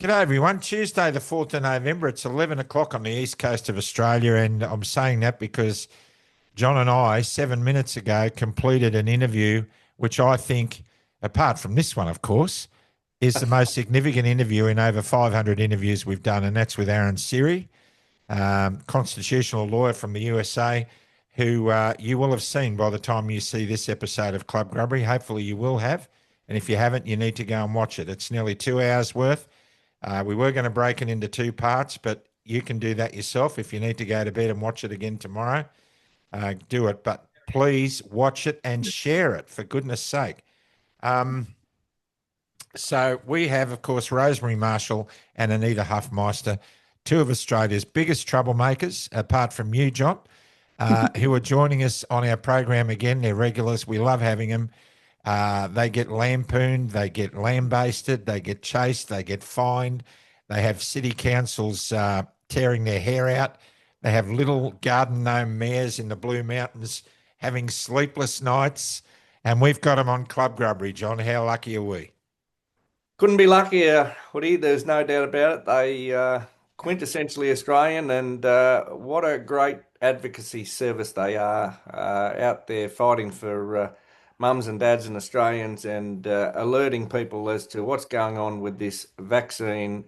G'day everyone. Tuesday, the 4th of November. It's 11 o'clock on the east coast of Australia, and I'm saying that because John and I, 7 minutes ago, completed an interview, which I think, apart from this one, of course, is the most significant interview in over 500 interviews we've done, and that's with Aaron Siri, constitutional lawyer from the USA, who you will have seen by the time you see this episode of Club Grubbery. Hopefully you will have, and if you haven't, you need to go and watch it. It's nearly 2 hours worth. We were going to break it into two parts, but you can do that yourself. If you need to go to bed and watch it again tomorrow, do it. But please watch it and share it, for goodness sake. So we have, of course, Rosemary Marshall and Aneeta Huffmeister, two of Australia's biggest troublemakers, apart from you, John, who are joining us on our program again. They're regulars. We love having them. They get lampooned, they get lambasted, they get chased, they get fined. They have city councils tearing their hair out. They have little garden gnome mayors in the Blue Mountains having sleepless nights. And we've got them on Club Grubbery, John. How lucky are we? Couldn't be luckier, Hoody. There's no doubt about it. They quintessentially Australian, and what a great advocacy service they are out there fighting for mums and dads and Australians, and alerting people as to what's going on with this vaccine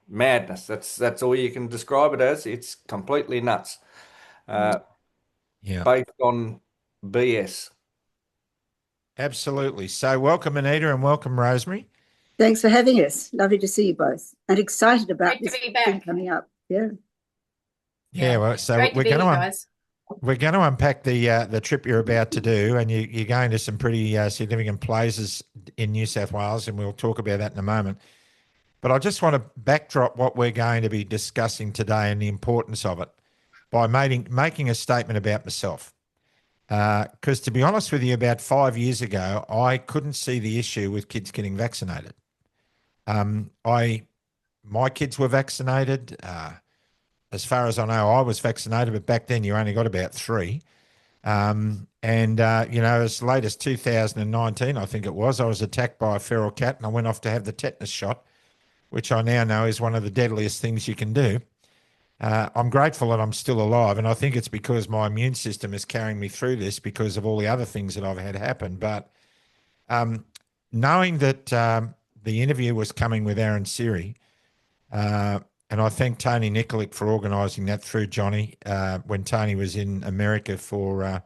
madness. That's all you can describe it as. It's completely nuts, Yeah, based on BS. absolutely. So welcome, Anita, and welcome, Rosemary. Thanks for having us. Lovely to see you both, and excited about Great to this be back. thing coming up. Yeah. Yeah, well, so Great to we're be going here, to guys. we're going to unpack the trip you're about to do, and you're going to some pretty significant places in New South Wales, and we'll talk about that in a moment. But I just want to backdrop what we're going to be discussing today and the importance of it by making a statement about myself. Because to be honest with you, about 5 years ago, I couldn't see the issue with kids getting vaccinated. My kids were vaccinated. As far as I know, I was vaccinated, but back then you only got about three. As late as 2019, I think it was, I was attacked by a feral cat and I went off to have the tetanus shot, which I now know is one of the deadliest things you can do. I'm grateful that I'm still alive, and I think it's because my immune system is carrying me through this because of all the other things that I've had happen. But knowing that the interview was coming with Aaron Siri, and I thank Tony Nikolic for organising that through Johnny when Tony was in America for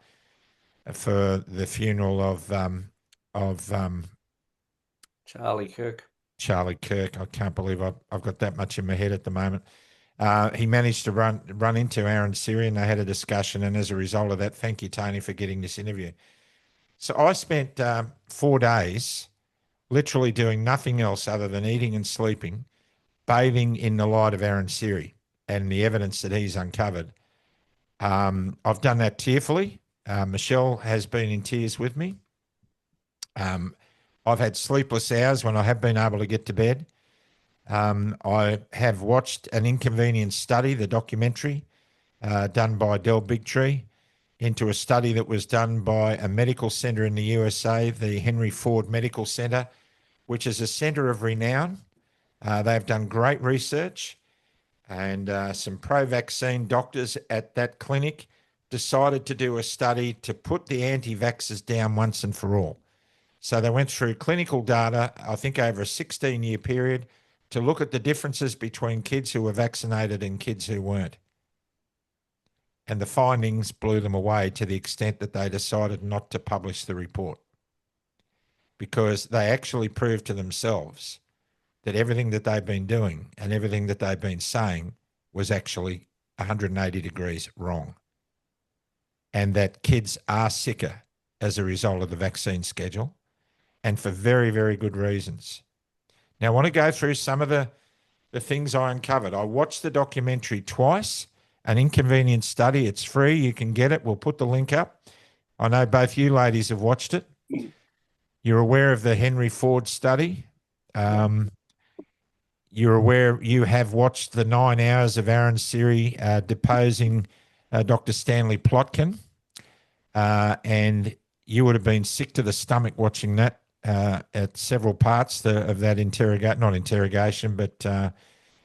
the funeral of Charlie Kirk. Charlie Kirk. I can't believe I've got that much in my head at the moment. He managed to run into Aaron Siri, and they had a discussion. And as a result of that, thank you, Tony, for getting this interview. So I spent 4 days literally doing nothing else other than eating and sleeping, bathing in the light of Aaron Siri and the evidence that he's uncovered. I've done that tearfully. Michelle has been in tears with me. I've had sleepless hours when I have been able to get to bed. I have watched an inconvenient study, the documentary done by Del Bigtree, into a study that was done by a medical centre in the USA, the Henry Ford Medical Centre, which is a centre of renown. They've done great research, and some pro-vaccine doctors at that clinic decided to do a study to put the anti-vaxxers down once and for all. So they went through clinical data, I think over a 16-year period, to look at the differences between kids who were vaccinated and kids who weren't. And the findings blew them away to the extent that they decided not to publish the report, because they actually proved to themselves that everything that they've been doing and everything that they've been saying was actually 180 degrees wrong. And that kids are sicker as a result of the vaccine schedule, and for very, very good reasons. Now, I want to go through some of the things I uncovered. I watched the documentary twice, an inconvenient study. It's free. You can get it. We'll put the link up. I know both you ladies have watched it. You're aware of the Henry Ford study. You're aware, you have watched the 9 hours of Aaron Siri deposing Dr. Stanley Plotkin, and you would have been sick to the stomach watching that. at several parts of that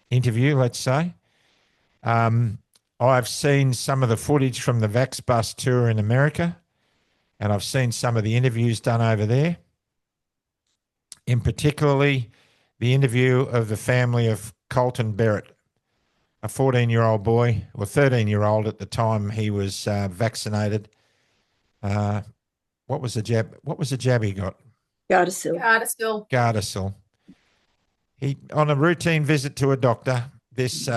interview, let's say. I've seen some of the footage from the Vax Bus tour in America, and I've seen some of the interviews done over there, in particularly the interview of the family of Colton Barrett, a 14-year-old boy, or 13-year-old at the time he was vaccinated. What was the jab? What was the jab he got? Gardasil. Gardasil. He, on a routine visit to a doctor, this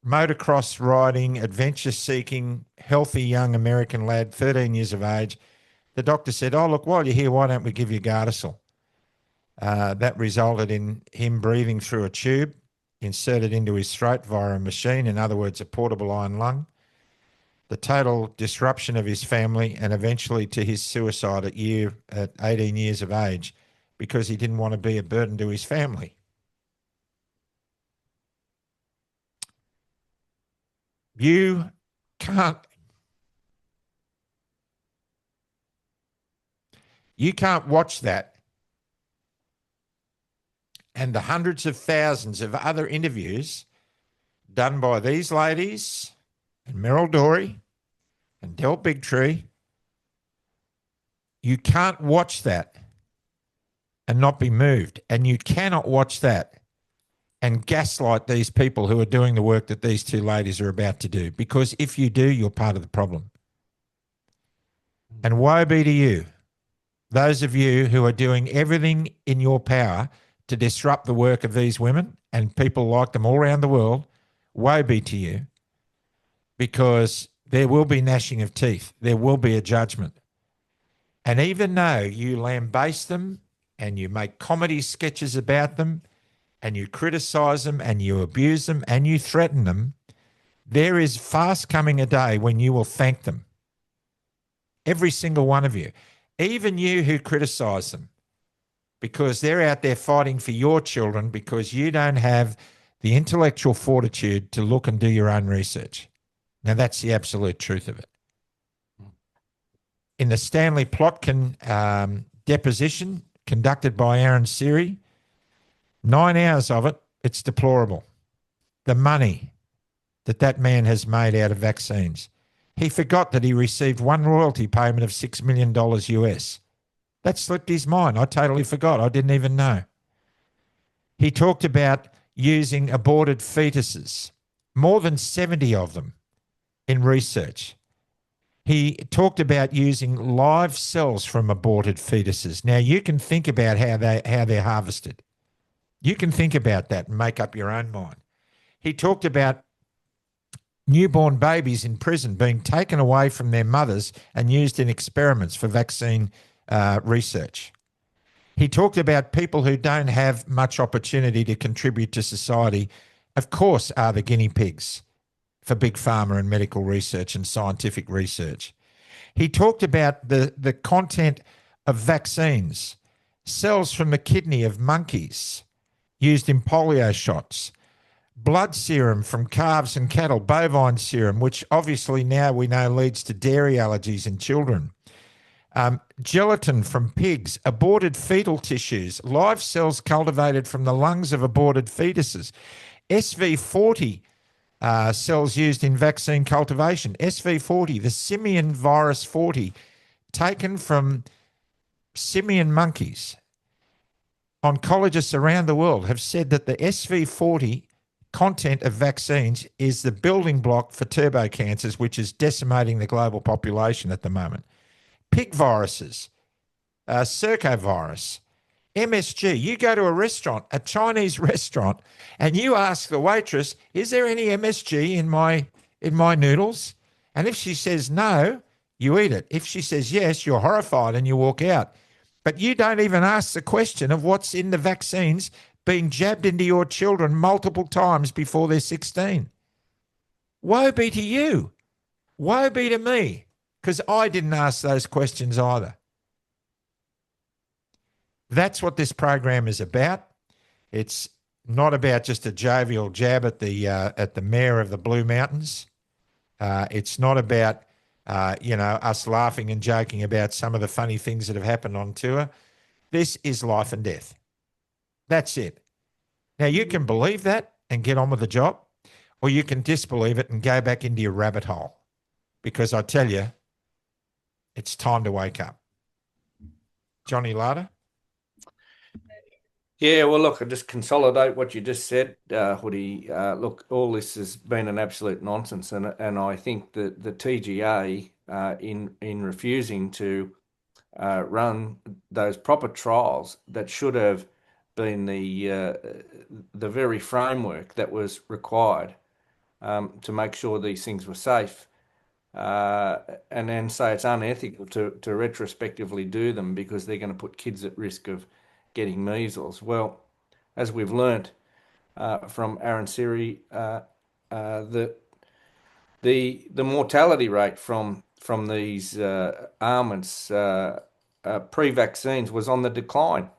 motocross riding, adventure-seeking, healthy young American lad, 13 years of age, the doctor said, "Oh, look, while you're here, why don't we give you Gardasil?" That resulted in him breathing through a tube inserted into his throat via a machine, in other words, a portable iron lung, the total disruption of his family, and eventually to his suicide at 18 years of age, because he didn't want to be a burden to his family. You can't watch that and the hundreds of thousands of other interviews done by these ladies and Meryl Dorey and Del Bigtree. You can't watch that and not be moved. And you cannot watch that and gaslight these people who are doing the work that these two ladies are about to do. Because if you do, you're part of the problem. And woe be to you, those of you who are doing everything in your power to disrupt the work of these women and people like them all around the world. Woe be to you, because there will be gnashing of teeth. There will be a judgment. And even though you lambaste them and you make comedy sketches about them and you criticize them and you abuse them and you threaten them, there is fast coming a day when you will thank them. Every single one of you, even you who criticize them, because they're out there fighting for your children because you don't have the intellectual fortitude to look and do your own research. Now, that's the absolute truth of it. In the Stanley Plotkin deposition conducted by Aaron Siri, 9 hours of it, it's deplorable. The money that man has made out of vaccines. He forgot that he received one royalty payment of $6 million US. That slipped his mind. I totally forgot. I didn't even know. He talked about using aborted fetuses, more than 70 of them, in research. He talked about using live cells from aborted fetuses. Now, you can think about how they're harvested. You can think about that and make up your own mind. He talked about newborn babies in prison being taken away from their mothers and used in experiments for vaccine research. He talked about people who don't have much opportunity to contribute to society, of course, are the guinea pigs for big pharma and medical research and scientific research. He talked about the content of vaccines, cells from the kidney of monkeys used in polio shots, blood serum from calves and cattle, bovine serum, which obviously now we know leads to dairy allergies in children, gelatin from pigs, aborted fetal tissues, live cells cultivated from the lungs of aborted fetuses, SV40 cells used in vaccine cultivation, SV40, the simian virus 40, taken from simian monkeys. Oncologists around the world have said that the SV40 content of vaccines is the building block for turbo cancers, which is decimating the global population at the moment. Pig viruses, circovirus, MSG. You go to a restaurant, a Chinese restaurant, and you ask the waitress, "Is there any MSG in my noodles?" And if she says no, you eat it. If she says yes, you're horrified and you walk out. But you don't even ask the question of what's in the vaccines being jabbed into your children multiple times before they're 16. Woe be to you. Woe be to me, because I didn't ask those questions either. That's what this program is about. It's not about just a jovial jab at the mayor of the Blue Mountains. It's not about us laughing and joking about some of the funny things that have happened on tour. This is life and death. That's it. Now, you can believe that and get on with the job, or you can disbelieve it and go back into your rabbit hole, because I tell you, it's time to wake up. Johnny Larder? Yeah, well, look, I'll just consolidate what you just said, Hoodie. Look, all this has been an absolute nonsense, and I think that the TGA, in refusing to run those proper trials that should have been the very framework that was required to make sure these things were safe, and then say it's unethical to retrospectively do them because they're going to put kids at risk of getting measles. Well, as we've learnt from Aaron Siri, the mortality rate from these ailments pre-vaccines was on the decline,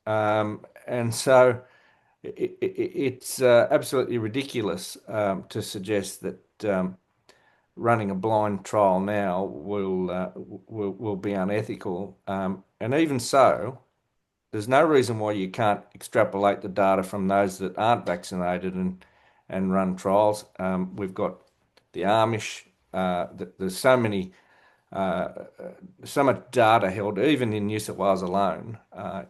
and so it's absolutely ridiculous to suggest that running a blind trial now will be unethical. And even so, there's no reason why you can't extrapolate the data from those that aren't vaccinated and run trials. We've got the Amish. There's so much data held, even in New South Wales alone,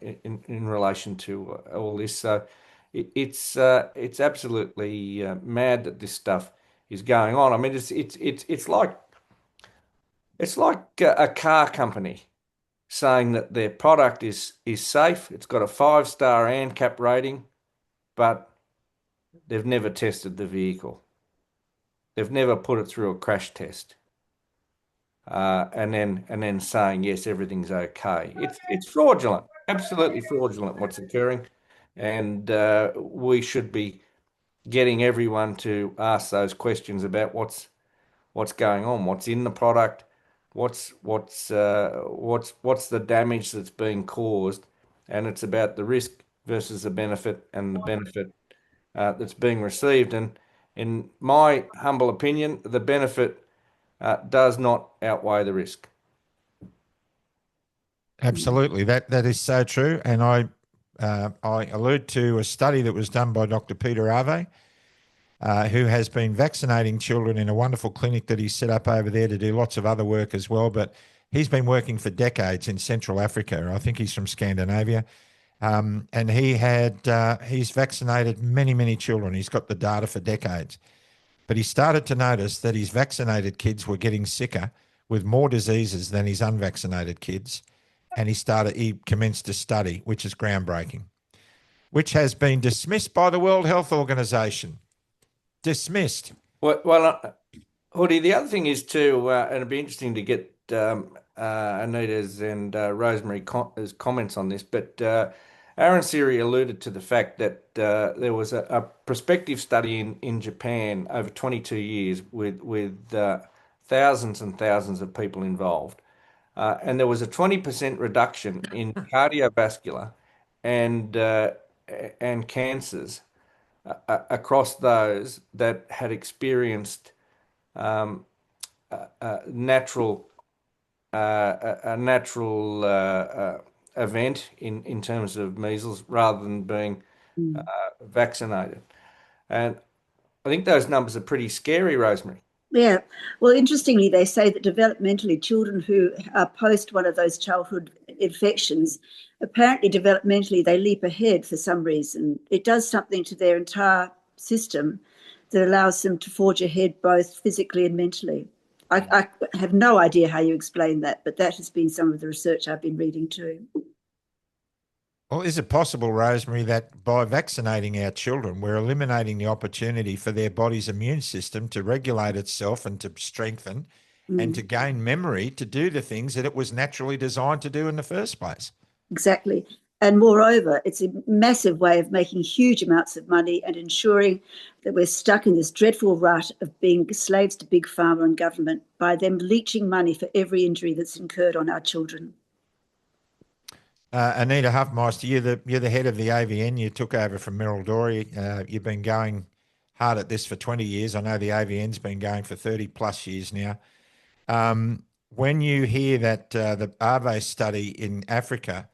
in relation to all this. So it's absolutely mad that this stuff is going on. I mean, it's like a car company saying that their product is safe. It's got a 5-star ANCAP rating, but they've never tested the vehicle. They've never put it through a crash test. And then saying yes, everything's okay. It's fraudulent, absolutely fraudulent what's occurring, and we should be getting everyone to ask those questions about what's going on, what's in the product, what's the damage that's being caused, and it's about the risk versus the benefit, and the benefit that's being received. And in my humble opinion, the benefit does not outweigh the risk. Absolutely. That is so true. And I allude to a study that was done by Dr. Peter Ave, who has been vaccinating children in a wonderful clinic that he set up over there to do lots of other work as well. But he's been working for decades in Central Africa. I think he's from Scandinavia. And he's vaccinated many, many children. He's got the data for decades. But he started to notice that his vaccinated kids were getting sicker with more diseases than his unvaccinated kids. And he commenced a study, which is groundbreaking, which has been dismissed by the World Health Organization. Dismissed. Well, Hoodie, the other thing is too, and it'd be interesting to get Aneeta's and Rosemary's comments on this, but Aaron Siri alluded to the fact that there was a prospective study in Japan over 22 years with thousands and thousands of people involved. And there was a 20% reduction in cardiovascular and cancers across those that had experienced a natural event in terms of measles rather than being vaccinated. And I think those numbers are pretty scary, Rosemary. Yeah. Well, interestingly, they say that developmentally, children who are post one of those childhood infections, apparently developmentally, they leap ahead for some reason. It does something to their entire system that allows them to forge ahead both physically and mentally. I have no idea how you explain that, but that has been some of the research I've been reading too. Well, is it possible, Rosemary, that by vaccinating our children, we're eliminating the opportunity for their body's immune system to regulate itself and to strengthen and to gain memory to do the things that it was naturally designed to do in the first place? Exactly. And moreover, it's a massive way of making huge amounts of money and ensuring that we're stuck in this dreadful rut of being slaves to big pharma and government by them leeching money for every injury that's incurred on our children. Aneeta Huffmeister, you're the head of the AVN. You took over from Meryl Dorey. You've been going hard at this for 20 years. I know the AVN's been going for 30 plus years now. When you hear that the Ave study in Africa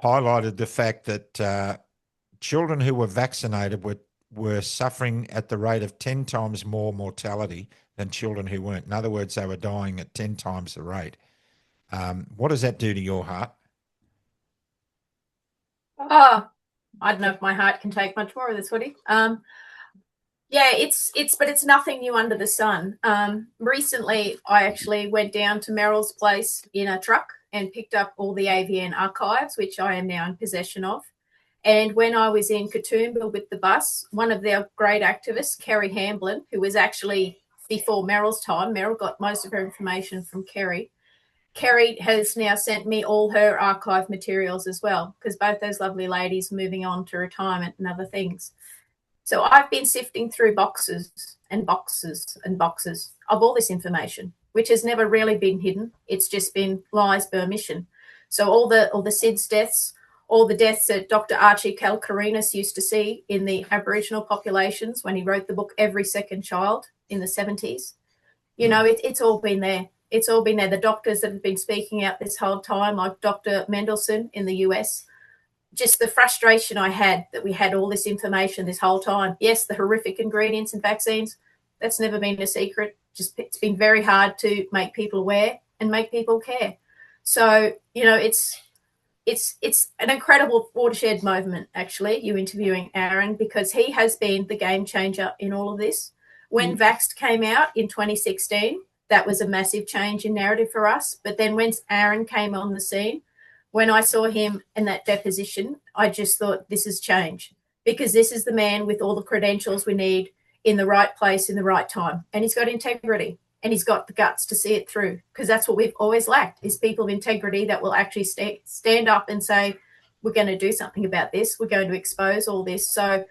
highlighted the fact that children who were vaccinated were suffering at the rate of 10 times more mortality than children who weren't. In other words, they were dying at 10 times the rate. What does that do to your heart? Oh, I don't know if my heart can take much more of this, Woody. Yeah, but it's nothing new under the sun. Recently, I actually went down to Merrill's place in a truck and picked up all the AVN archives, which I am now in possession of. And when I was in Katoomba with the bus, one of their great activists, Kerry Hamblin, who was actually before Merrill's time, Merrill got most of her information from Kerry. Kerry has now sent me all her archive materials as well, because both those lovely ladies are moving on to retirement and other things. So I've been sifting through boxes and boxes and boxes of all this information, which has never really been hidden. It's just been lies by omission. So all the SIDS deaths, all the deaths that Dr. Archie Kalkarinas used to see in the Aboriginal populations when he wrote the book Every Second Child in the 70s. It's all been there. It's all been there. The doctors that have been speaking out this whole time, like Dr. Mendelsohn in the US, just the frustration I had that we had all this information this whole time. Yes, the horrific ingredients in vaccines, that's never been a secret. Just it's been very hard to make people aware and make people care. So, it's an incredible watershed moment, actually, you interviewing Aaron, because he has been the game changer in all of this. When Vaxxed came out in 2016, that was a massive change in narrative for us. But then when Aaron came on the scene, when I saw him in that deposition, I just thought, this is change, because this is the man with all the credentials we need in the right place in the right time. And he's got integrity and he's got the guts to see it through, because that's what we've always lacked, is people of integrity that will actually stand up and say, we're going to do something about this. We're going to expose all this. So,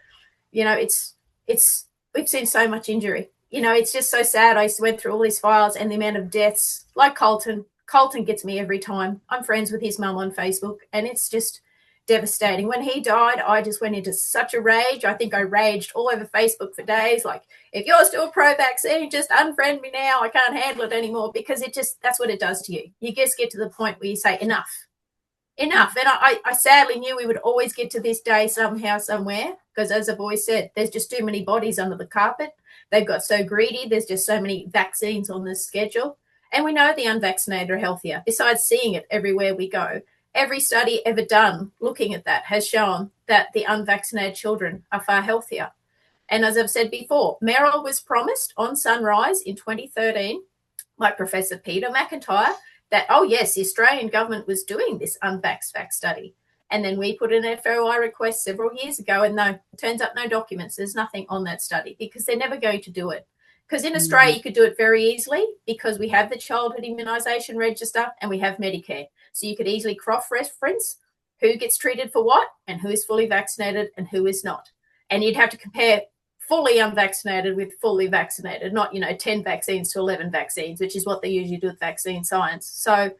we've seen so much injury. It's just so sad. I went through all these files and the amount of deaths, like Colton. Colton gets me every time. I'm friends with his mum on Facebook, and it's just devastating. When he died, I just went into such a rage. I think I raged all over Facebook for days. Like, if you're still pro-vaccine, just unfriend me now. I can't handle it anymore, because that's what it does to you. You just get to the point where you say, enough. And I sadly knew we would always get to this day somehow, somewhere, because as I've always said, there's just too many bodies under the carpet. They've got so greedy. There's just so many vaccines on this schedule. And we know the unvaccinated are healthier, besides seeing it everywhere we go. Every study ever done looking at that has shown that the unvaccinated children are far healthier. And as I've said before, Merrill was promised on Sunrise in 2013 by Professor Peter McIntyre that, oh, yes, the Australian government was doing this unvaxxed vax study. And then we put in an FOI request several years ago, and no, it turns up no documents. There's nothing on that study, because they're never going to do it. Because in Australia, you could do it very easily, because we have the childhood immunisation register and we have Medicare. So you could easily cross-reference who gets treated for what and who is fully vaccinated and who is not. And you'd have to compare fully unvaccinated with fully vaccinated, not, 10 vaccines to 11 vaccines, which is what they usually do with vaccine science. So,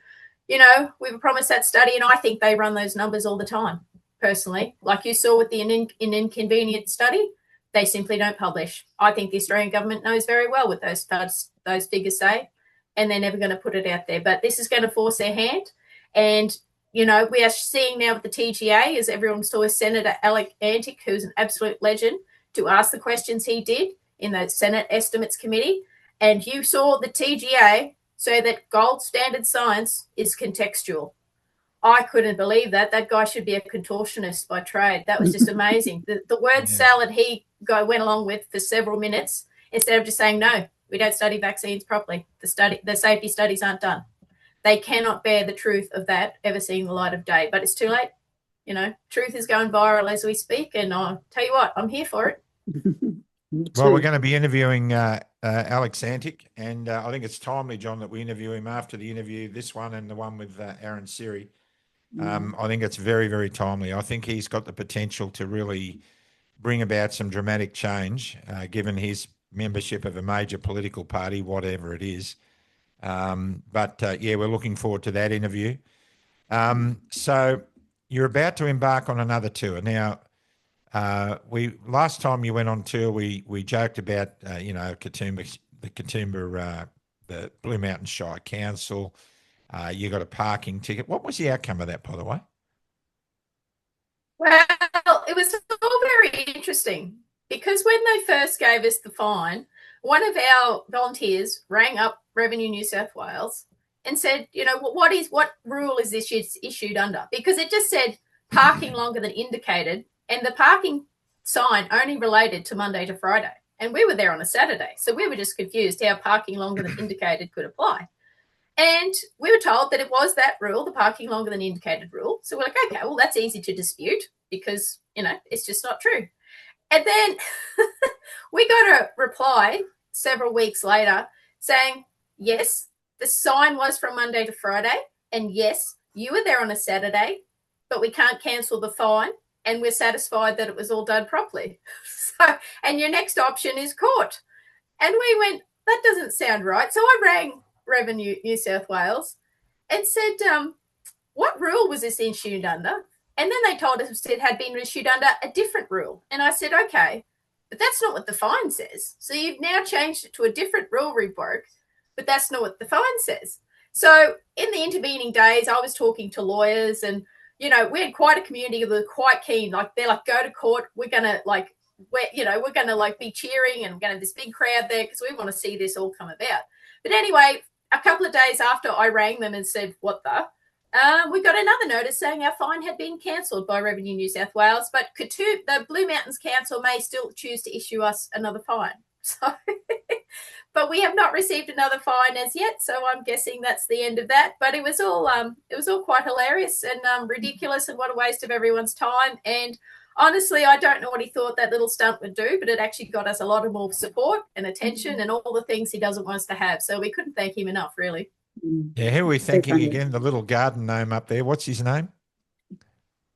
we were promised that study, and I think they run those numbers all the time, personally. Like you saw with the inconvenient study, they simply don't publish. I think the Australian government knows very well what those figures say, and they're never going to put it out there. But this is going to force their hand. And, we are seeing now with the TGA, as everyone saw, Senator Alex Antic, who's an absolute legend, to ask the questions he did in the Senate Estimates Committee. And you saw the TGA say that gold standard science is contextual. I couldn't believe that. That guy should be a contortionist by trade. That was just amazing. The word salad he went along with for several minutes, instead of just saying, no, we don't study vaccines properly. The safety studies aren't done. They cannot bear the truth of that ever seeing the light of day. But it's too late. Truth is going viral as we speak. And I'll tell you what, I'm here for it. Well, we're going to be interviewing Alex Antic, and I think it's timely, John, that we interview him after the interview, this one and the one with Aaron Siri. I think it's very, very timely. I think he's got the potential to really bring about some dramatic change, given his membership of a major political party, whatever it is. We're looking forward to that interview. So you're about to embark on another tour. Now, last time you went on tour, we joked about, Katoomba, the Blue Mountain Shire Council. You got a parking ticket. What was the outcome of that, by the way? Well, it was all very interesting because when they first gave us the fine, one of our volunteers rang up Revenue New South Wales and said, what rule is this issued under? Because it just said parking longer than indicated, and the parking sign only related to Monday to Friday. And we were there on a Saturday. So we were just confused how parking longer than indicated could apply. And we were told that it was that rule, the parking longer than indicated rule. So we're like, okay, well, that's easy to dispute because, it's just not true. And then we got a reply several weeks later saying, yes, the sign was from Monday to Friday. And yes, you were there on a Saturday, but we can't cancel the fine. And we're satisfied that it was all done properly. And your next option is court. And we went, that doesn't sound right. So I rang Revenue New South Wales and said, what rule was this issued under? And then they told us it had been issued under a different rule. And I said, okay, but that's not what the fine says. So you've now changed it to a different rule we broke, but that's not what the fine says. So in the intervening days, I was talking to lawyers and, we had quite a community that were quite keen. Like, they're like, go to court. We're going to we're going to be cheering and we're going to have this big crowd there because we want to see this all come about. But anyway, a couple of days after I rang them and said, what we got another notice saying our fine had been cancelled by Revenue New South Wales, but the Blue Mountains Council may still choose to issue us another fine. So, but we have not received another fine as yet, so I'm guessing that's the end of that. But it was all quite hilarious and ridiculous, and what a waste of everyone's time. And honestly, I don't know what he thought that little stunt would do, but it actually got us a lot of more support and attention and all the things he doesn't want us to have. So we couldn't thank him enough, really. Yeah, who are we thanking again? The little garden gnome up there. What's his name?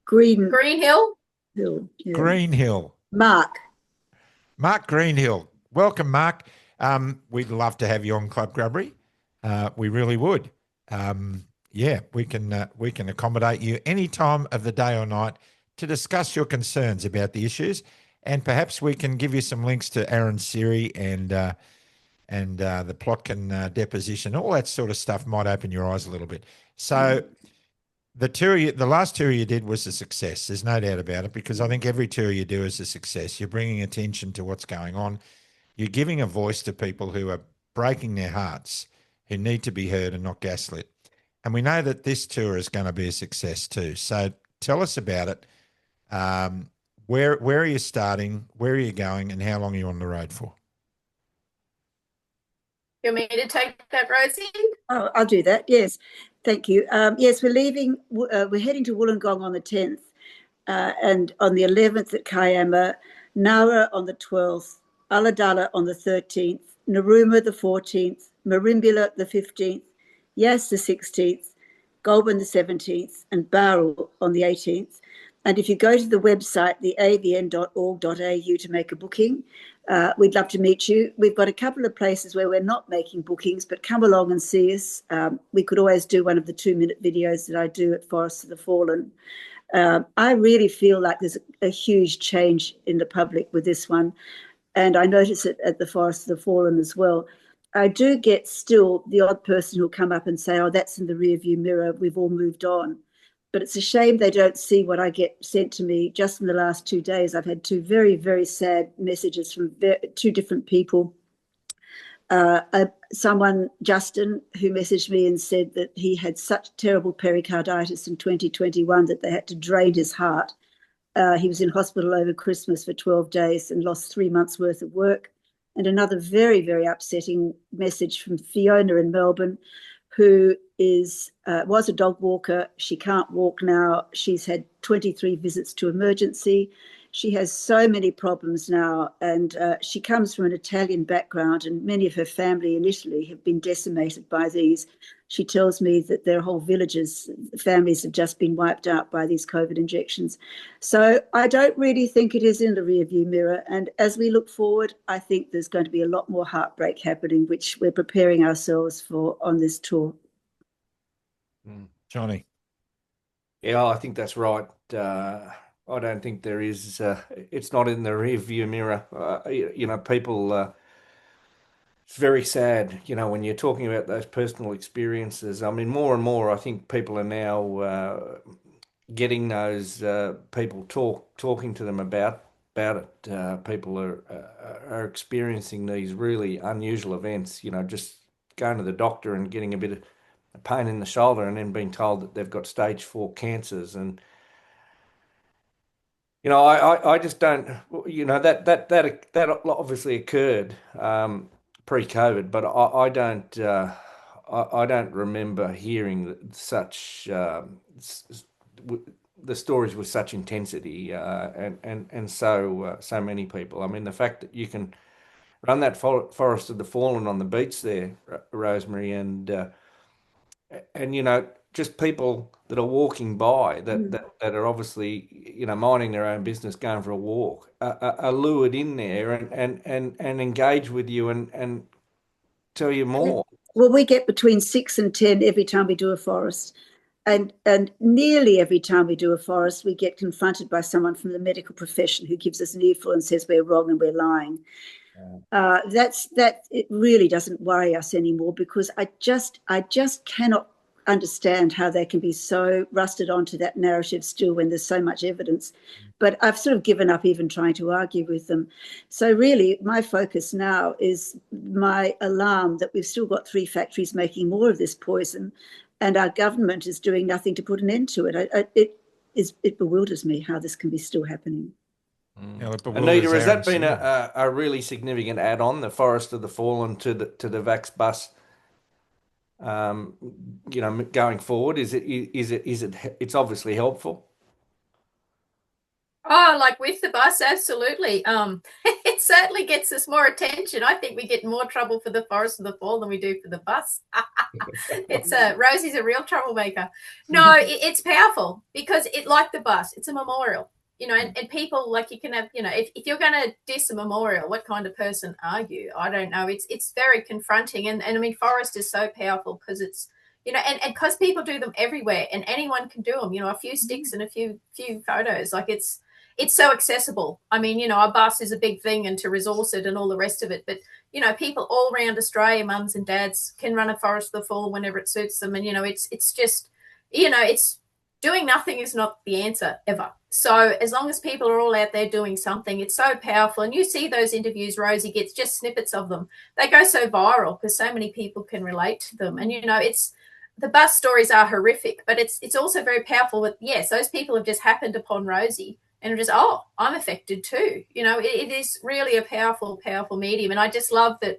Greenhill. Yeah. Greenhill. Mark Greenhill. Welcome, Mark. We'd love to have you on Club Grubbery. We really would. We can accommodate you any time of the day or night to discuss your concerns about the issues, and perhaps we can give you some links to Aaron's Siri and the Plotkin deposition. All that sort of stuff might open your eyes a little bit. So the last tour you did was a success. There's no doubt about it, because I think every tour you do is a success. You're bringing attention to what's going on. You're giving a voice to people who are breaking their hearts, who need to be heard and not gaslit. And we know that this tour is going to be a success too. So tell us about it. Where are you starting? Where are you going? And how long are you on the road for? You want me to take that, Rosie? Oh, I'll do that. Yes, thank you. Yes, we're leaving. We're heading to Wollongong on the 10th, and on the 11th at Kiama, Nara on the 12th, Ulladulla on the 13th, Narooma the 14th, Merimbula the 15th, Yass the 16th, Goulburn the 17th, and Bowral on the 18th. And if you go to the website, theavn.org.au, to make a booking, we'd love to meet you. We've got a couple of places where we're not making bookings, but come along and see us. We could always do one of the 2-minute videos that I do at Forest of the Fallen. I really feel like there's a huge change in the public with this one. And I notice it at the Forest of the Fallen as well. I do get still the odd person who'll come up and say, oh, that's in the rearview mirror, we've all moved on. But it's a shame they don't see what I get sent to me. Just in the last 2 days, I've had 2 very, very sad messages from 2 different people. Someone, Justin, who messaged me and said that he had such terrible pericarditis in 2021 that they had to drain his heart. He was in hospital over Christmas for 12 days and lost 3 months' worth of work. And another very, very upsetting message from Fiona in Melbourne, who was a dog walker. She can't walk now. She's had 23 visits to emergency. She has so many problems now, and she comes from an Italian background, and many of her family in Italy have been decimated by these. She tells me that their whole villages, families have just been wiped out by these COVID injections. So I don't really think it is in the rearview mirror. And as we look forward, I think there's going to be a lot more heartbreak happening, which we're preparing ourselves for on this tour. Johnny. Yeah, I think that's right. I don't think there is. It's not in the rearview mirror. People. It's very sad, when you're talking about those personal experiences. I mean, more and more, I think people are now getting those people talking to them about it. People are experiencing these really unusual events. Just going to the doctor and getting a bit of pain in the shoulder, and then being told that they've got stage 4 cancers. And I just don't. That obviously occurred pre-COVID, but I don't. I don't remember hearing such the stories with such intensity and so many people. I mean, the fact that you can run that forest of the fallen on the beach there, Rosemary, and just people that are walking by that are obviously minding their own business, going for a walk, are lured in there and engage with you and tell you more. Well, we get between 6 and 10 every time we do a forest. And nearly every time we do a forest, we get confronted by someone from the medical profession who gives us an earful and says we're wrong and we're lying. It really doesn't worry us anymore, because I just cannot understand how they can be so rusted onto that narrative still when there's so much evidence. But I've sort of given up even trying to argue with them. So really, my focus now is my alarm that we've still got 3 factories making more of this poison, and our government is doing nothing to put an end to it. It bewilders me how this can be still happening. Aneeta, has that been a really significant add-on, the Forest of the Fallen to the vaxxed bus? Going forward, it's obviously helpful. Oh, like with the bus, absolutely. It certainly gets us more attention. I think we get more trouble for the Forest of the Fall than we do for the bus. Rosie's a real troublemaker. No, it's powerful because like the bus, it's a memorial. And people, like, you can have, if you're going to diss a memorial, what kind of person are you? I don't know. It's very confronting. And I mean, forest is so powerful because it's, and because people do them everywhere and anyone can do them, a few sticks and a few photos, like it's so accessible. I mean, a bus is a big thing, and to resource it and all the rest of it. But, people all around Australia, mums and dads, can run a Forest of the Fall whenever it suits them. And, it's just, it's doing nothing is not the answer ever. So as long as people are all out there doing something, it's so powerful. And you see those interviews, Rosie gets just snippets of them. They go so viral because so many people can relate to them. And, the bus stories are horrific, but it's also very powerful that, yes, those people have just happened upon Rosie and just, oh, I'm affected too. It is really a powerful, powerful medium. And I just love that,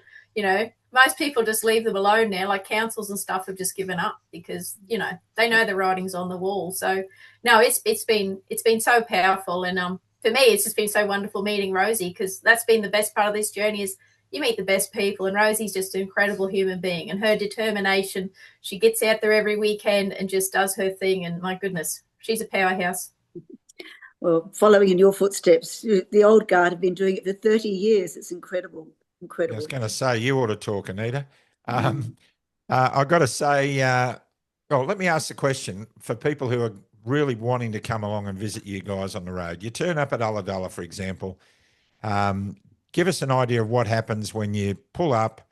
most people just leave them alone now, like councils and stuff have just given up because, they know the writing's on the wall. So no, it's been so powerful. And for me, it's just been so wonderful meeting Rosie, because that's been the best part of this journey is you meet the best people, and Rosie's just an incredible human being, and her determination, she gets out there every weekend and just does her thing. And my goodness, she's a powerhouse. Well, following in your footsteps, the old guard have been doing it for 30 years. It's incredible. Incredible. I was going to say, you ought to talk, Aneeta. I've got to say, well, let me ask the question for people who are really wanting to come along and visit you guys on the road. You turn up at Ulladulla, for example. Give us an idea of what happens when you pull up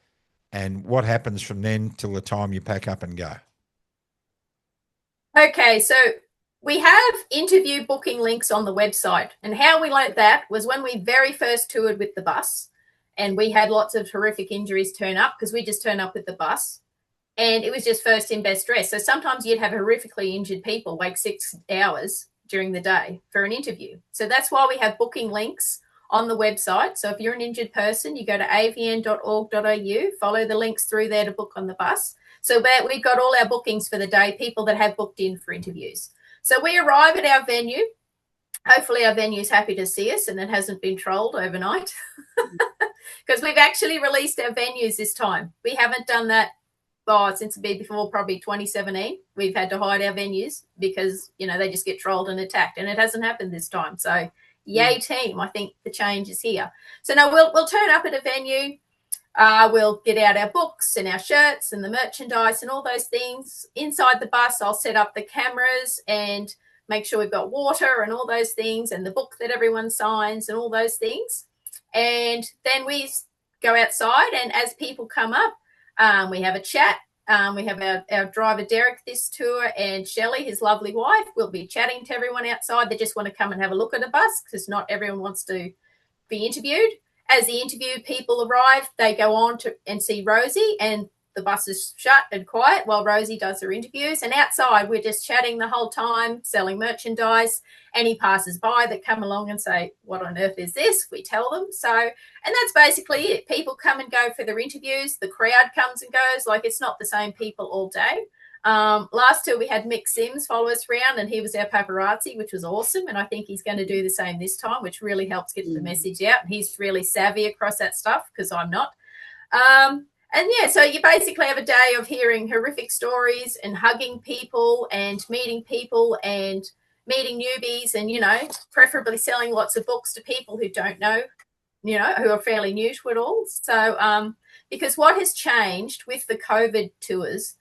and what happens from then till the time you pack up and go. Okay, so we have interview booking links on the website, and how we learnt that was when we very first toured with the bus, and we had lots of horrific injuries turn up because we just turned up with the bus, and it was just first in best dress. So sometimes you'd have horrifically injured people wait 6 hours during the day for an interview. So that's why we have booking links on the website. So if you're an injured person, you go to avn.org.au, follow the links through there to book on the bus. So we've got all our bookings for the day, people that have booked in for interviews. So we arrive at our venue. Hopefully our venue's happy to see us and it hasn't been trolled overnight, because we've actually released our venues this time. We haven't done that since before probably 2017. We've had to hide our venues because, they just get trolled and attacked, and it hasn't happened this time. So yay team, I think the change is here. So now we'll turn up at a venue. We'll get out our books and our shirts and the merchandise and all those things. Inside the bus, I'll set up the cameras and make sure we've got water and all those things, and the book that everyone signs and all those things. And then we go outside, and as people come up, we have a chat. We have our driver, Derek, this tour, and Shelley, his lovely wife. We'll be chatting to everyone outside that just want to come and have a look at a bus, because not everyone wants to be interviewed. As the interview people arrive, they go on to and see Rosie, and the bus is shut and quiet while Rosie does her interviews. And outside, we're just chatting the whole time, selling merchandise. Any passers by that come along and say, what on earth is this? We tell them. So, and that's basically it. People come and go for their interviews. The crowd comes and goes. Like, it's not the same people all day. Last tour we had Mick Sims follow us around, and he was our paparazzi, which was awesome. And I think he's going to do the same this time, which really helps get the message out. He's really savvy across that stuff, because I'm not. And yeah, so you basically have a day of hearing horrific stories and hugging people and meeting newbies, and, preferably selling lots of books to people who don't know, who are fairly new to it all. So, because what has changed with the COVID tours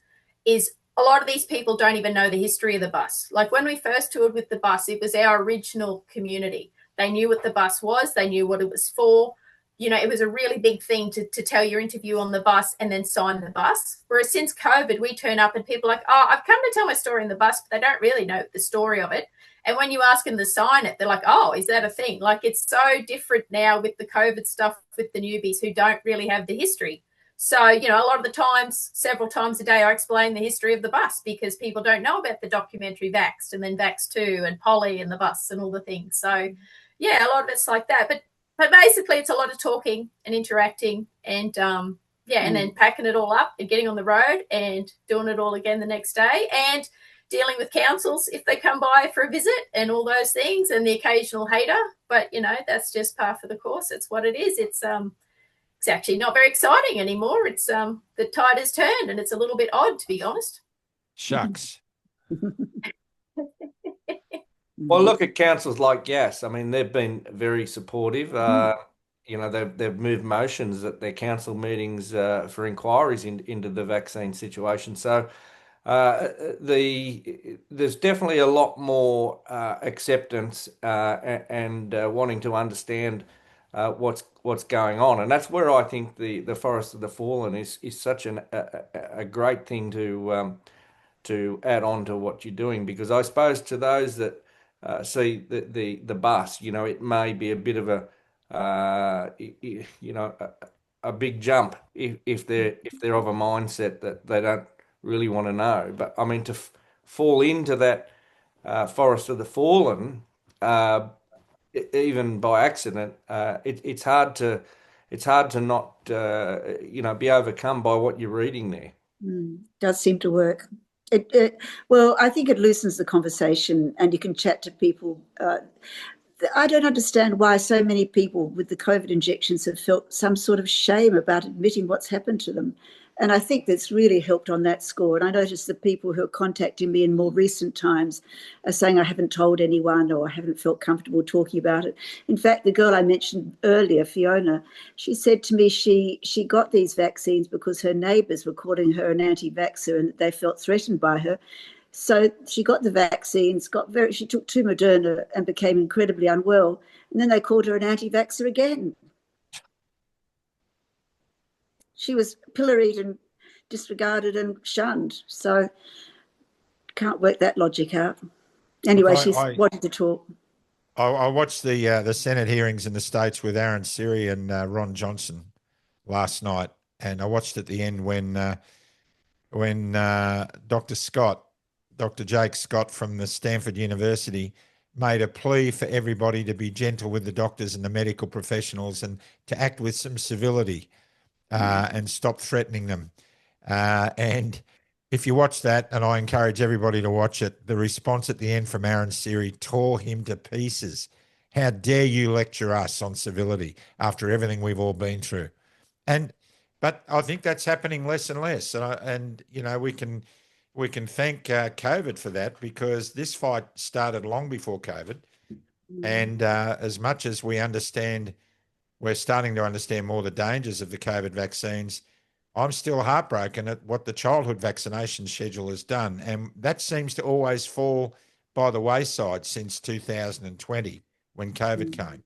is a lot of these people don't even know the history of the bus. Like, when we first toured with the bus, it was our original community. They knew what the bus was. They knew what it was for. It was a really big thing to tell your interview on the bus and then sign the bus. Whereas since COVID, we turn up and people are like, oh, I've come to tell my story in the bus, but they don't really know the story of it. And when you ask them to sign it, they're like, oh, is that a thing? Like, it's so different now with the COVID stuff with the newbies who don't really have the history. So, a lot of the times, several times a day, I explain the history of the bus, because people don't know about the documentary Vaxxed, and then Vaxxed 2 and Polly and the bus and all the things. So, yeah, a lot of it's like that. But basically, it's a lot of talking and interacting, and and then packing it all up and getting on the road and doing it all again the next day, and dealing with councils if they come by for a visit and all those things, and the occasional hater. But that's just par for the course. It's what it is. It's actually not very exciting anymore. It's the tide has turned, and it's a little bit odd, to be honest. Shucks. Well, look at councils like Yass. I mean, they've been very supportive. They've moved motions at their council meetings for inquiries into the vaccine situation. So there's definitely a lot more acceptance and wanting to understand what's going on, and that's where I think the Forest of the Fallen is such a great thing to add on to what you're doing, because I suppose to those that see the bus, it may be a bit of a big jump if they're of a mindset that they don't really want to know. But I mean, to fall into that Forest of the Fallen, even by accident, it's hard to not be overcome by what you're reading there. Does seem to work. Well, I think it loosens the conversation, and you can chat to people. I don't understand why so many people with the COVID injections have felt some sort of shame about admitting what's happened to them. And I think that's really helped on that score. And I noticed the people who are contacting me in more recent times are saying, I haven't told anyone, or I haven't felt comfortable talking about it. In fact, the girl I mentioned earlier, Fiona, she said to me she got these vaccines because her neighbours were calling her an anti-vaxxer and they felt threatened by her. So she got the vaccines, she took 2 Moderna and became incredibly unwell. And then they called her an anti-vaxxer again. She was pilloried and disregarded and shunned. So can't work that logic out. Anyway, she's wanted to talk. I watched the Senate hearings in the States with Aaron Siri and Ron Johnson last night, and I watched at the end when Dr. Jake Scott from the Stanford University made a plea for everybody to be gentle with the doctors and the medical professionals and to act with some civility. And stop threatening them. And if you watch that, and I encourage everybody to watch it, the response at the end from Aaron Siri tore him to pieces. How dare you lecture us on civility after everything we've all been through? But I think that's happening less and less. And we can thank COVID for that, because this fight started long before COVID. And as much as we're starting to understand more the dangers of the COVID vaccines, I'm still heartbroken at what the childhood vaccination schedule has done. And that seems to always fall by the wayside since 2020 when COVID came.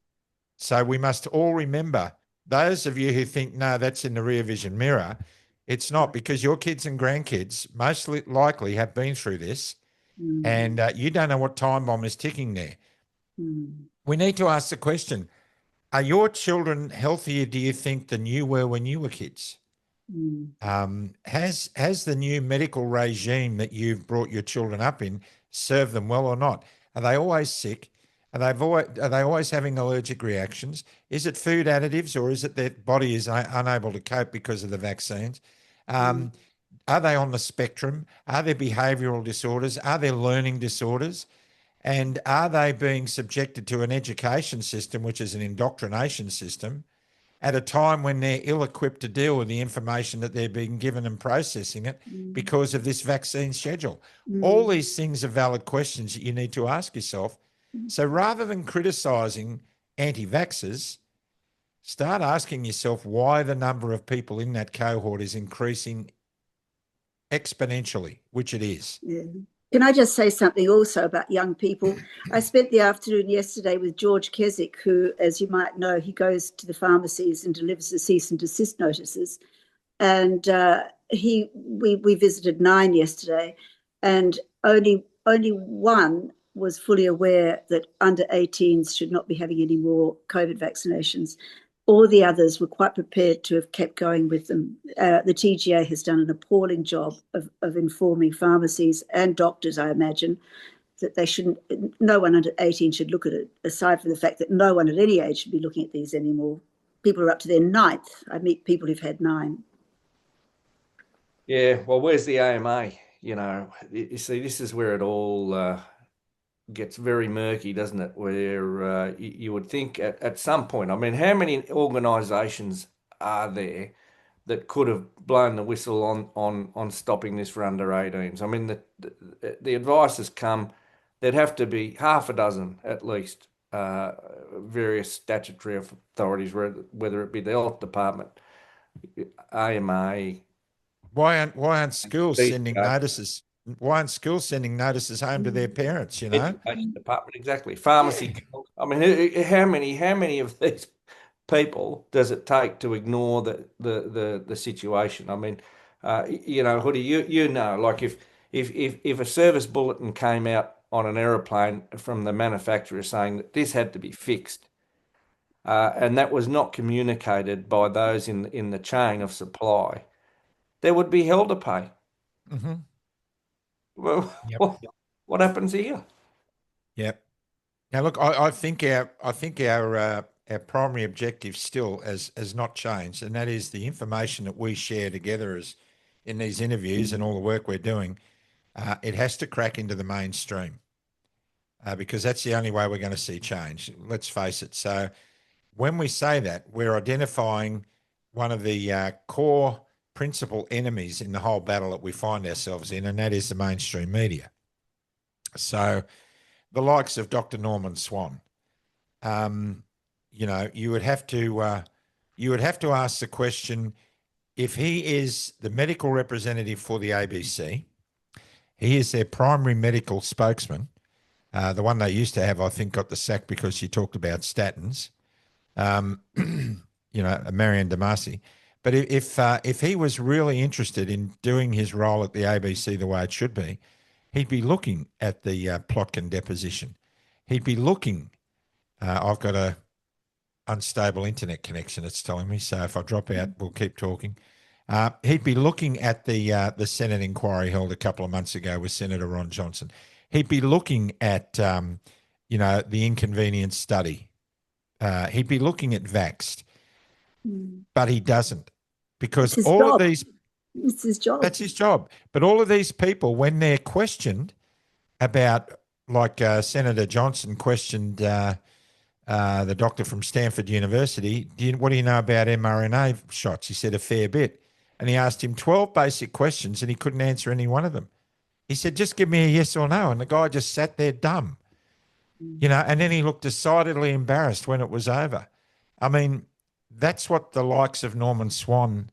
So we must all remember, those of you who think, no, that's in the rear vision mirror, It's not, because your kids and grandkids most likely have been through this, and you don't know what time bomb is ticking there. We need to ask the question, are your children healthier, do you think, than you were when you were kids? Has the new medical regime that you've brought your children up in served them well or not? Are they always sick? Are they always having allergic reactions? Is it food additives, or is it their body is unable to cope because of the vaccines? Are they on the spectrum? Are there behavioural disorders? Are there learning disorders? And are they being subjected to an education system, which is an indoctrination system, at a time when they're ill-equipped to deal with the information that they're being given and processing it because of this vaccine schedule? All these things are valid questions that you need to ask yourself. So rather than criticising anti-vaxxers, start asking yourself why the number of people in that cohort is increasing exponentially, which it is. Yeah. Can I just say something also about young people? I spent the afternoon yesterday with George Keswick, who, as you might know, he goes to the pharmacies and delivers the cease and desist notices. And we visited 9 yesterday, and only one was fully aware that under 18s should not be having any more COVID vaccinations. All the others were quite prepared to have kept going with them. The TGA has done an appalling job of informing pharmacies and doctors, I imagine, that they shouldn't, no one under 18 should look at it, aside from the fact that no one at any age should be looking at these anymore. People are up to their 9th. I meet people who've had 9. Yeah, well, where's the AMA? You see, this is where it all gets very murky, doesn't it? Where you would think at some point, I mean, how many organisations are there that could have blown the whistle on stopping this for under 18s? I mean, the advice has come, there'd have to be half a dozen at least, various statutory authorities, whether it be the health department, AMA. Why aren't schools sending notices? Why aren't schools sending notices home to their parents? Education department, exactly. Pharmacy. Yeah. I mean, how many of these people does it take to ignore the situation? I mean, Hoodie, you know, like if a service bulletin came out on an aeroplane from the manufacturer saying that this had to be fixed, and that was not communicated by those in the chain of supply, there would be hell to pay. Well, Yep. what happens here? Yep. Now, look, I think our primary objective still has not changed, and that is the information that we share together as in these interviews and all the work we're doing. It has to crack into the mainstream because that's the only way we're going to see change. Let's face it. So when we say that, we're identifying one of the core principal enemies in the whole battle that we find ourselves in, and that is the mainstream media. So the likes of Dr. Norman Swan, you would have to ask the question, if he is the medical representative for the ABC, he is their primary medical spokesman. The one they used to have, I think, got the sack because she talked about statins. Marianne Damasi. But if he was really interested in doing his role at the ABC the way it should be, he'd be looking at the Plotkin deposition. He'd be looking. I've got a unstable internet connection, it's telling me. So if I drop out, we'll keep talking. He'd be looking at the Senate inquiry held a couple of months ago with Senator Ron Johnson. He'd be looking at the inconvenience study. He'd be looking at vaxxed, but he doesn't, because all of these. It's his job. That's his job. But all of these people, when they're questioned about, like Senator Johnson questioned the doctor from Stanford University, what do you know about mRNA shots? He said a fair bit. And he asked him 12 basic questions and he couldn't answer any one of them. He said, just give me a yes or no. And the guy just sat there dumb, and then he looked decidedly embarrassed when it was over. I mean, that's what the likes of Norman Swan,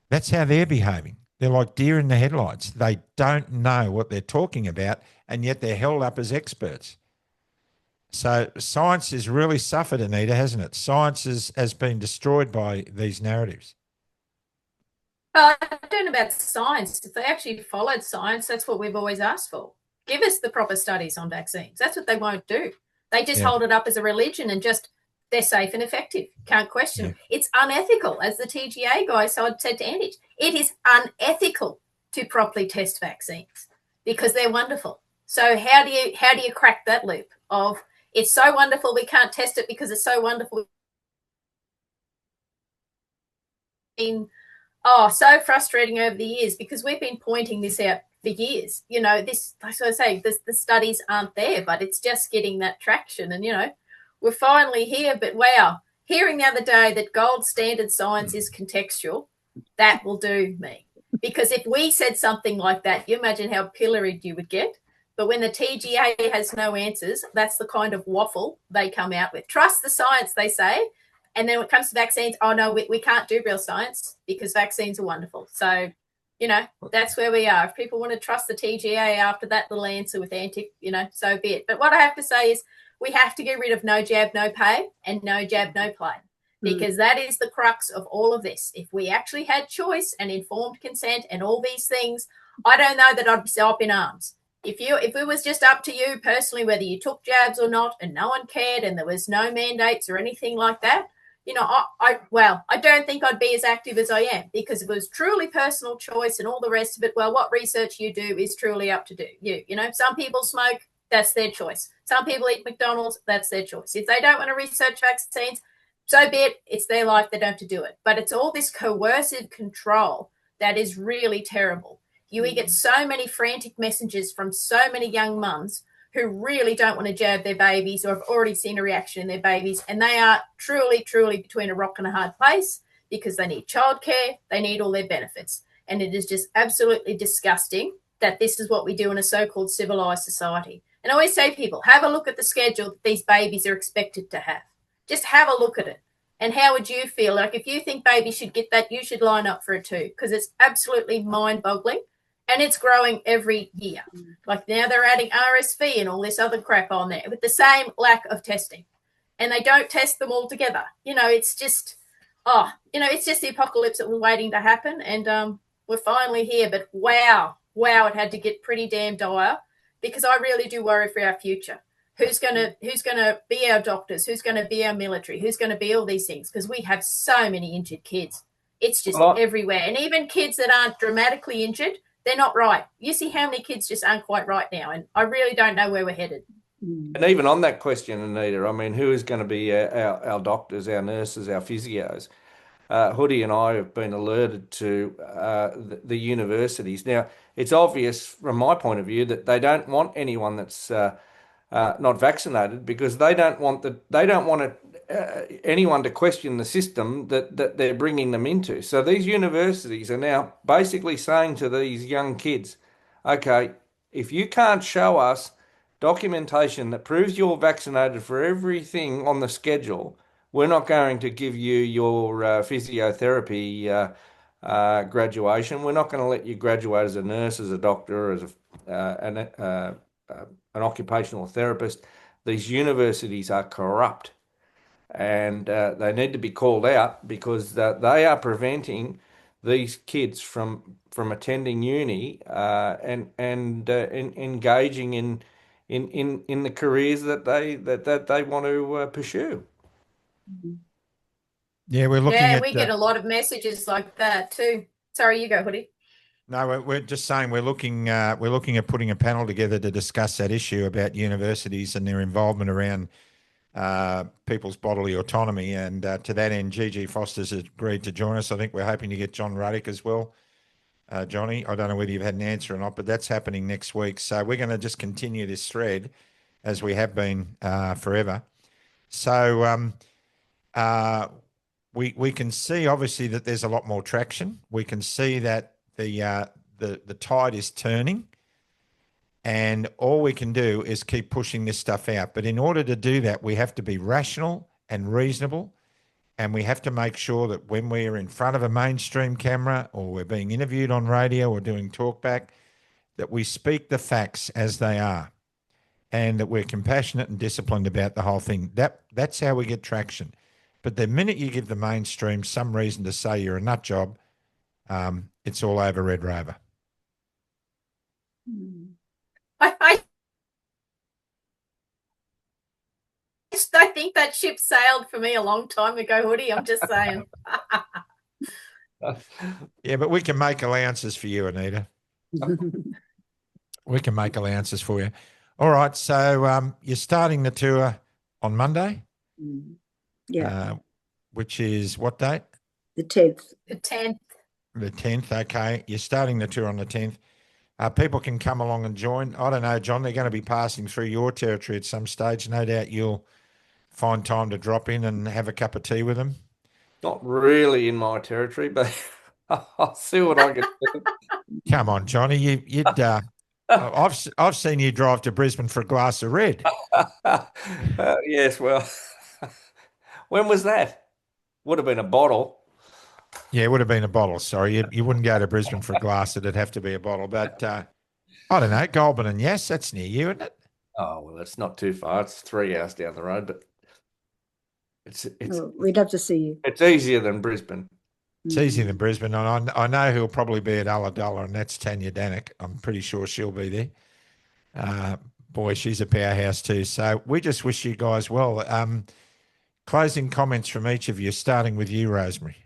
that's how they're behaving. They're like deer in the headlights. They don't know what they're talking about, and yet they're held up as experts. So science has really suffered, Aneeta, hasn't it? Science has been destroyed by these narratives. I don't know about science. If they actually followed science, that's what we've always asked for. Give us the proper studies on vaccines. That's what they won't do. They just hold it up as a religion and just they're safe and effective. Can't question them. It's unethical, as the TGA guy said to Andy. It is unethical to properly test vaccines because they're wonderful. So how do you crack that loop of it's so wonderful we can't test it because it's so wonderful? So frustrating over the years because we've been pointing this out for years. This, like I say, the studies aren't there, but it's just getting that traction. And, we're finally here. But wow, hearing the other day that gold standard science is contextual, that will do me. Because if we said something like that, you imagine how pilloried you would get. But when the TGA has no answers, that's the kind of waffle they come out with. Trust the science, they say. And then when it comes to vaccines, oh, no, we can't do real science because vaccines are wonderful. So, that's where we are. If people want to trust the TGA after that little answer with so be it. But what I have to say is we have to get rid of no jab, no pay and no jab, no play because that is the crux of all of this. If we actually had choice and informed consent and all these things, I don't know that I'd be up in arms. If it was just up to you personally, whether you took jabs or not and no one cared and there was no mandates or anything like that, I don't think I'd be as active as I am because if it was truly personal choice and all the rest of it, well, what research you do is truly up to you. Some people smoke, that's their choice. Some people eat McDonald's, that's their choice. If they don't want to research vaccines, so be it. It's their life. They don't have to do it. But it's all this coercive control that is really terrible. We get so many frantic messages from so many young mums who really don't want to jab their babies or have already seen a reaction in their babies. And they are truly, truly between a rock and a hard place because they need childcare. They need all their benefits. And it is just absolutely disgusting that this is what we do in a so-called civilized society. And I always say to people, have a look at the schedule that these babies are expected to have. Just have a look at it. And how would you feel? Like if you think babies should get that, you should line up for it too because it's absolutely mind-boggling. And it's growing every year. Like now they're adding RSV and all this other crap on there with the same lack of testing. And they don't test them all together. It's just, it's just the apocalypse that was waiting to happen. And we're finally here. But wow, it had to get pretty damn dire because I really do worry for our future. Who's gonna be our doctors? Who's going to be our military? Who's going to be all these things? Because we have so many injured kids. It's just everywhere. And even kids that aren't dramatically injured, they're not right. You see how many kids just aren't quite right now, and I really don't know where we're headed. And even on that question, Aneeta, I mean, who is going to be our doctors, our nurses, our physios? Hoody and I have been alerted to the universities. Now, it's obvious from my point of view that they don't want anyone that's not vaccinated because they don't want anyone to question the system that they're bringing them into. So these universities are now basically saying to these young kids, okay, if you can't show us documentation that proves you're vaccinated for everything on the schedule, we're not going to give you your physiotherapy graduation. We're not going to let you graduate as a nurse, as a doctor, as an occupational therapist. These universities are corrupt. And they need to be called out because they are preventing these kids from attending uni and engaging in the careers that they want to pursue. Yeah, we're looking at. We get a lot of messages like that too. Sorry, you go, Hoodie. No, we're just saying we're looking at putting a panel together to discuss that issue about universities and their involvement around people's bodily autonomy. And to that end, Gigi Foster's agreed to join us. I think we're hoping to get John Ruddick as well. Johnny, I don't know whether you've had an answer or not, but that's happening next week. So we're going to just continue this thread as we have been forever. So we can see obviously that there's a lot more traction. We can see that the tide is turning. And all we can do is keep pushing this stuff out. But in order to do that, we have to be rational and reasonable. And we have to make sure that when we're in front of a mainstream camera or we're being interviewed on radio or doing talkback, that we speak the facts as they are and that we're compassionate and disciplined about the whole thing. That's how we get traction. But the minute you give the mainstream some reason to say you're a nut job, it's all over Red Rover. I think that ship sailed for me a long time ago, Hoodie. I'm just saying. Yeah, but we can make allowances for you, Aneeta. We can make allowances for you. All right. So you're starting the tour on Monday. Yeah. Which is what date? The 10th. The 10th. The 10th. Okay. You're starting the tour on the 10th. People can come along and join. I don't know, John, they're going to be passing through your territory at some stage. No doubt you'll find time to drop in and have a cup of tea with them. Not really in my territory, but I'll see what I can do. Come on, Johnny. You'd I've seen you drive to Brisbane for a glass of red. Yes, well, when was that? Would have been a bottle. Yeah, it would have been a bottle. Sorry, you wouldn't go to Brisbane for a glass. It'd have to be a bottle. But I don't know, Goulburn and Yes, that's near you, isn't it? Oh, well, it's not too far. It's 3 hours down the road, but we'd love to see you. It's easier than Brisbane. It's easier than Brisbane. And I know who'll probably be at Ulladulla, and that's Tanya Danik. I'm pretty sure she'll be there. Boy, she's a powerhouse too. So we just wish you guys well. Closing comments from each of you, starting with you, Rosemary.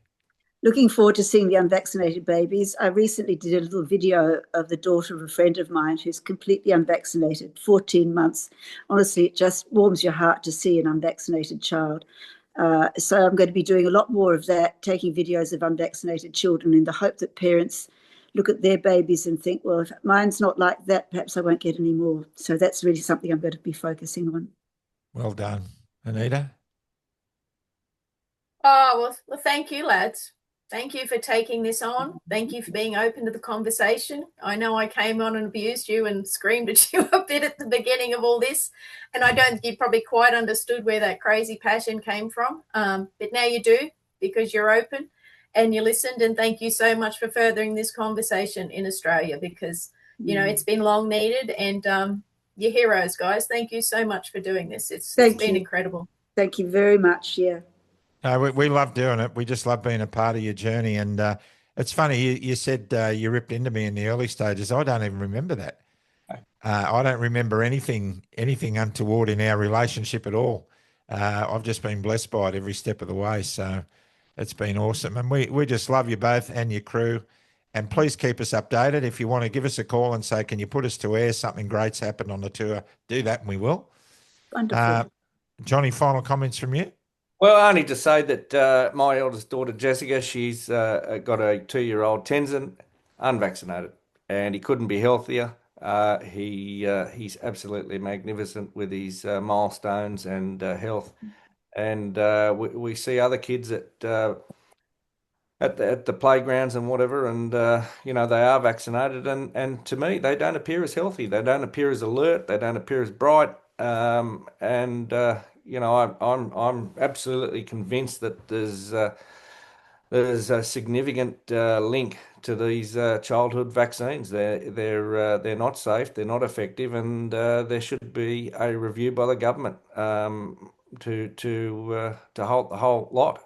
Looking forward to seeing the unvaccinated babies. I recently did a little video of the daughter of a friend of mine who's completely unvaccinated, 14 months. Honestly, it just warms your heart to see an unvaccinated child. So I'm going to be doing a lot more of that, taking videos of unvaccinated children in the hope that parents look at their babies and think, well, if mine's not like that, perhaps I won't get any more. So that's really something I'm going to be focusing on. Well done. Aneeta? Oh, well, thank you, lads. Thank you for taking this on. Thank you for being open to the conversation. I know I came on and abused you and screamed at you a bit at the beginning of all this, and I don't think you probably quite understood where that crazy passion came from. But now you do, because you're open and you listened, and thank you so much for furthering this conversation in Australia, because, you know, it's been long needed, and you're heroes, guys. Thank you so much for doing this. It's been incredible. Thank you very much. Yeah. We love doing it. We just love being a part of your journey. And it's funny, you said you ripped into me in the early stages. I don't even remember that. I don't remember anything untoward in our relationship at all. I've just been blessed by it every step of the way. So it's been awesome. And we just love you both and your crew. And please keep us updated. If you want to give us a call and say, can you put us to air? Something great's happened on the tour. Do that and we will. Wonderful. Johnny, final comments from you? Well, only to say that my eldest daughter, Jessica, she's got a 2-year-old Tenzin, unvaccinated, and he couldn't be healthier. He's absolutely magnificent with his milestones and health. And we see other kids at the playgrounds and whatever, and you know, they are vaccinated, and to me, they don't appear as healthy. They don't appear as alert. They don't appear as bright. You know, I'm absolutely convinced that there's a significant link to these childhood vaccines. They're not safe. They're not effective, and there should be a review by the government to halt the whole lot.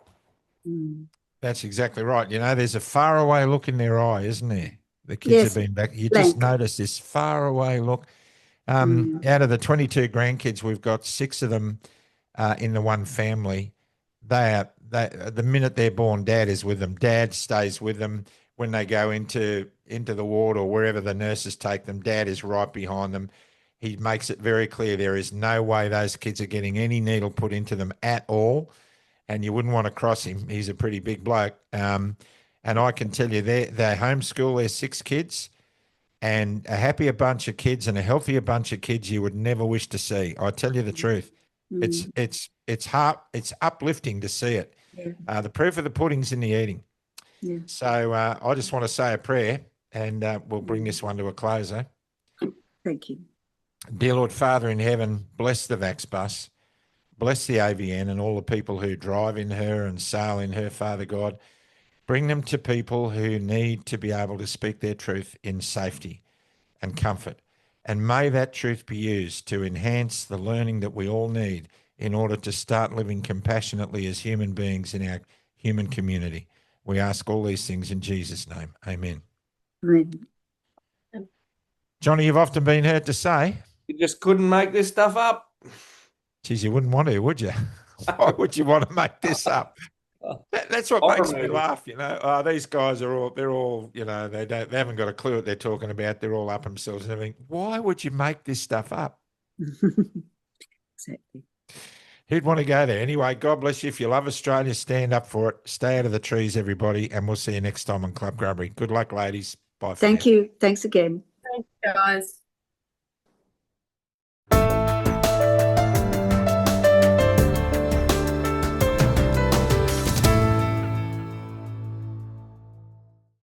That's exactly right. You know, there's a faraway look in their eye, isn't there? The kids have been back. You just notice this faraway look. Out of the 22 grandkids, we've got 6 of them in the one family. The minute they're born, Dad is with them. Dad stays with them when they go into the ward or wherever the nurses take them. Dad is right behind them. He makes it very clear there is no way those kids are getting any needle put into them at all. And you wouldn't want to cross him. He's a pretty big bloke. And I can tell you, they homeschool their 6 kids, and a happier bunch of kids and a healthier bunch of kids you would never wish to see. I tell you the truth. It's uplifting to see it. Yeah. The proof of the pudding's in the eating. Yeah. So I just want to say a prayer, and we'll bring this one to a close. Thank you. Dear Lord Father in heaven, bless the Vax bus. Bless the AVN and all the people who drive in her and sail in her, Father God. Bring them to people who need to be able to speak their truth in safety and comfort. And may that truth be used to enhance the learning that we all need in order to start living compassionately as human beings in our human community. We ask all these things in Jesus' name. Amen. Amen. Johnny, you've often been heard to say, You just couldn't make this stuff up. geez, you wouldn't want to, would you? Why would you want to make this up? That's what makes me laugh, you know. Oh, these guys they're all, you know, they haven't got a clue what they're talking about. They're all up themselves and everything. Why would you make this stuff up? Exactly. Who'd want to go there? Anyway, God bless you. If you love Australia, stand up for it. Stay out of the trees, everybody, and we'll see you next time on Club Grubbery. Good luck, ladies. Bye. Thank you. Thanks again. Thanks, guys.